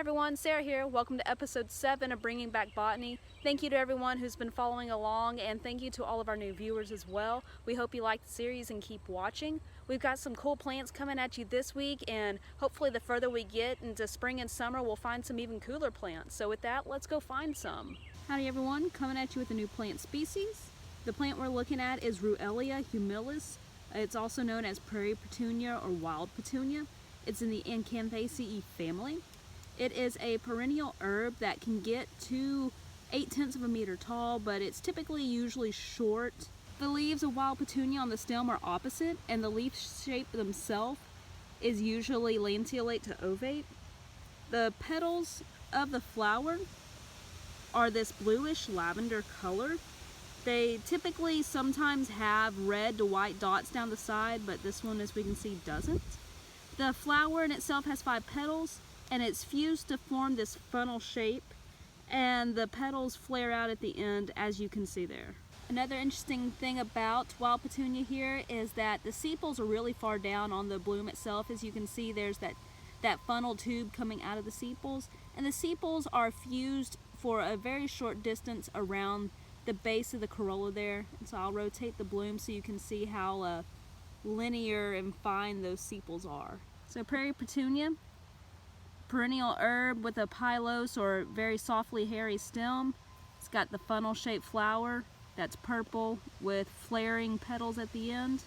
everyone, Sarah here. Welcome to episode 7 of Bringing Back Botany. Thank you to everyone who's been following along, and thank you to all of our new viewers as well. We hope you like the series and keep watching. We've got some cool plants coming at you this week, and hopefully the further we get into spring and summer, we'll find some even cooler plants. So with that, let's go find some. Howdy everyone, coming at you with a new plant species. The plant we're looking at is Lobelia humilis. It's also known as prairie petunia or wild petunia. It's in the Acanthaceae family. It is a perennial herb that can get to 0.8 of a meter tall, but it's typically usually short. The leaves of wild petunia on the stem are opposite, and the leaf shape themselves is usually lanceolate to ovate. The petals of the flower are this bluish lavender color. They typically sometimes have red to white dots down the side, but this one, as we can see, doesn't. The flower in itself has 5 petals, and it's fused to form this funnel shape, and the petals flare out at the end, as you can see there. Another interesting thing about wild petunia here is that the sepals are really far down on the bloom itself. As you can see, there's that funnel tube coming out of the sepals, and the sepals are fused for a very short distance around the base of the corolla there. And so I'll rotate the bloom so you can see how linear and fine those sepals are. So prairie petunia, perennial herb with a pilose or very softly hairy stem. It's got the funnel shaped flower that's purple with flaring petals at the end.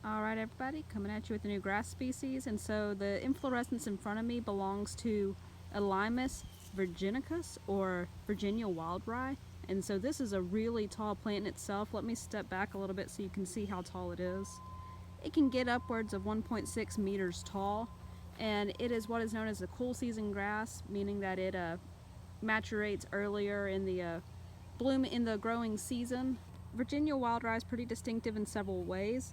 Alright everybody, coming at you with a new grass species, and so the inflorescence in front of me belongs to Limus virginicus or Virginia wildrye, and so this is a really tall plant in itself. Let me step back a little bit so you can see how tall it is. It can get upwards of 1.6 meters tall, and it is what is known as a cool season grass, meaning that it maturates earlier in the bloom in the growing season. Virginia wildrye is pretty distinctive in several ways.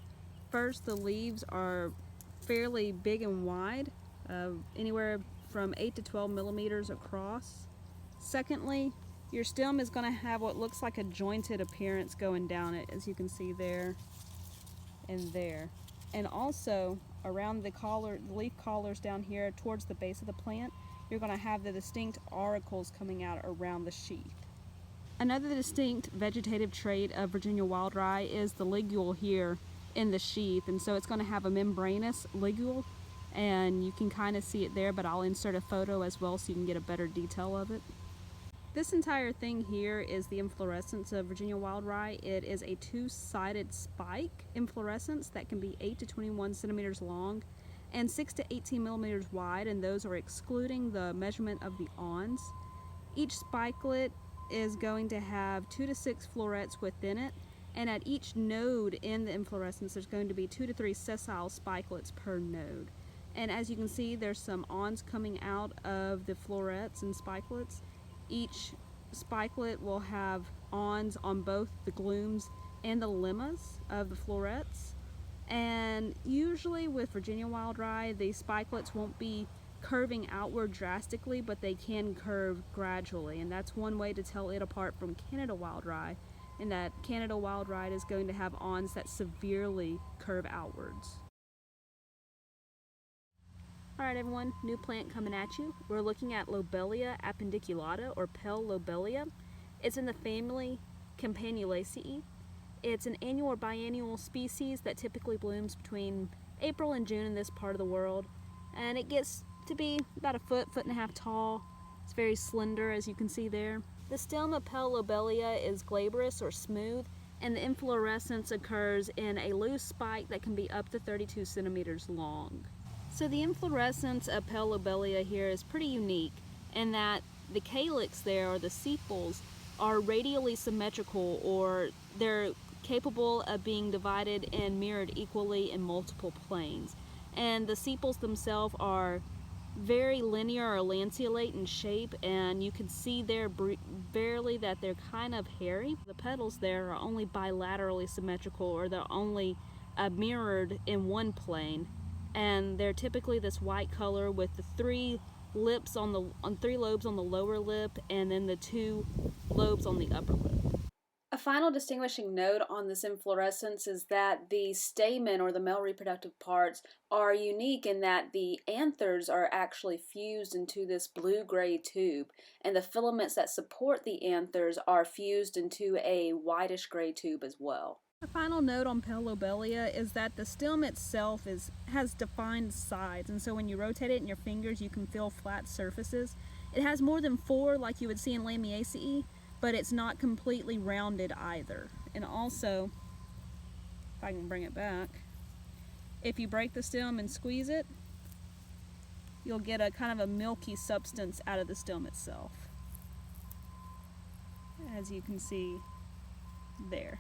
First, the leaves are fairly big and wide, anywhere from 8 to 12 millimeters across. Secondly, your stem is going to have what looks like a jointed appearance going down it, as you can see there and there. And also around the leaf collars down here towards the base of the plant, you're going to have the distinct auricles coming out around the sheath. Another distinct vegetative trait of Virginia wildrye is the ligule here in the sheath, and so it's going to have a membranous ligule, and you can kind of see it there, but I'll insert a photo as well so you can get a better detail of it. This entire thing here is the inflorescence of Virginia wildrye. It is a 2-sided spike inflorescence that can be 8 to 21 centimeters long and 6 to 18 millimeters wide, and those are excluding the measurement of the awns. Each spikelet is going to have 2 to 6 florets within it, and at each node in the inflorescence there's going to be 2 to 3 sessile spikelets per node. And as you can see, there's some awns coming out of the florets and spikelets. Each spikelet will have awns on both the glooms and the lemmas of the florets. And usually with Virginia wildrye, the spikelets won't be curving outward drastically, but they can curve gradually. And that's one way to tell it apart from Canada wildrye, in that Canada wildrye is going to have awns that severely curve outwards. Alright everyone, new plant coming at you. We're looking at Lobelia appendiculata or Pale lobelia. It's in the family Campanulaceae. It's an annual or biannual species that typically blooms between April and June in this part of the world. And it gets to be about a foot and a half tall. It's very slender, as you can see there. The stem of Pale lobelia is glabrous or smooth, and the inflorescence occurs in a loose spike that can be up to 32 centimeters long. So the inflorescence of Pale lobelia here is pretty unique in that the calyx there, or the sepals, are radially symmetrical, or they're capable of being divided and mirrored equally in multiple planes. And the sepals themselves are very linear or lanceolate in shape, and you can see there barely that they're kind of hairy. The petals there are only bilaterally symmetrical, or they're only mirrored in one plane. And they're typically this white color with the 3 lobes on the lower lip, and then the 2 lobes on the upper lip. A final distinguishing note on this inflorescence is that the stamen, or the male reproductive parts, are unique in that the anthers are actually fused into this blue-gray tube, and the filaments that support the anthers are fused into a whitish-gray tube as well. A final note on pale lobelia is that the stem itself has defined sides, and so when you rotate it in your fingers you can feel flat surfaces. It has more than 4 like you would see in Lamiaceae, but it's not completely rounded either. And also, if I can bring it back, if you break the stem and squeeze it, you'll get a kind of a milky substance out of the stem itself, as you can see there.